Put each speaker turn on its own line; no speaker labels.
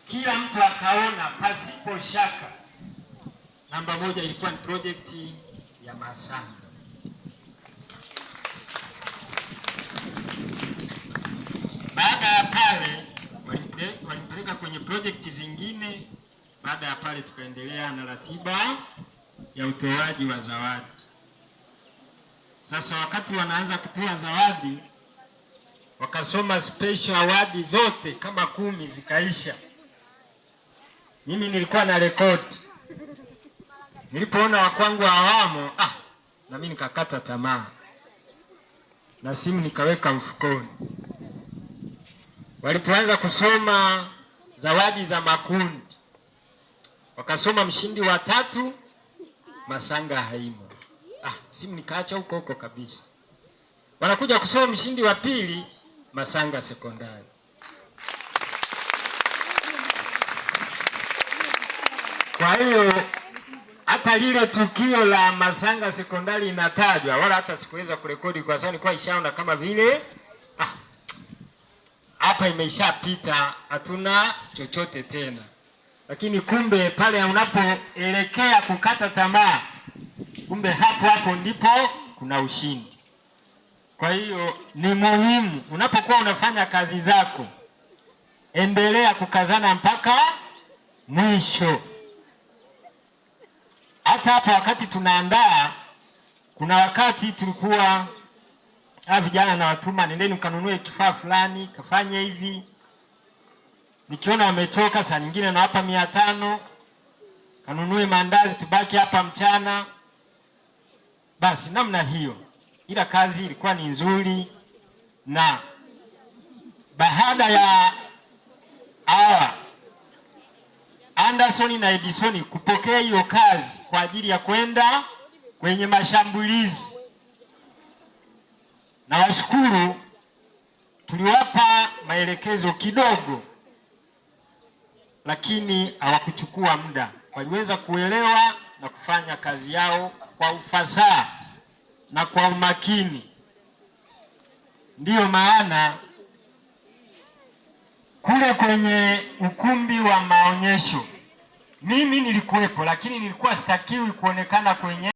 kila mtu akaona pasipo shaka namba moja ilikuwa ni project ya Masanga. Baada ya pale walimpeleka kwenye project zingine. Baada ya pale tukaendelea na ratiba ya utoaji wa zawadi. Sasa wakati wanaanza kutoa zawadi, wakasoma special award zote kama 10 zikaisha. Mimi nilikuwa na record. Nilipoona wakwangu hawamo, na mimi nikakata tamaa. Na simu nikaweka mfukoni. Walipoanza kusoma zawadi za makundi, wakasoma mshindi wa 3, Masanga haimo. Simu nikaacha huko kabisa. Wanakuja kusoma mshindi wa 2, Masanga sekondari. Kwa hiyo hata lile tukio la Masanga sekondari inatajwa, wala hata sikuweza kurekodi kwa sababu nilikuwa ishaona kama vile hapa imeshapita, hatuna chochote tena. Lakini kumbe pale unapoelekea kukata tamaa, kumbe hapo ndipo kuna ushindi. Kwa hiyo ni muhimu unapokuwa unafanya kazi zako, endelea kukazana mpaka mwisho. Hata hapa wakati tunaandaa, kuna wakati tulikuwa vijana na watuma, nendeni mkanunue kifaa fulani, kafanye hivi. Nikiona wamechoka, saa nyingine nawapa 500, kanunue mandazi tubaki hapa mchana. Basi namna hiyo. Ila kazi ilikuwa ni nzuri, na baada ya Anderson na Edison kupokea hiyo kazi kwa ajili ya kwenda kwenye mashambulizi, na washukuru, tuliwapa maelekezo kidogo, lakini hawakuchukua muda. Waliweza kuelewa na kufanya kazi yao kwa ufasaha na kwa umakini. Ndiyo maana kule kwenye ukumbi wa maonyesho mimi nilikuwepo, lakini nilikuwa sitakiwi kuonekana kwenye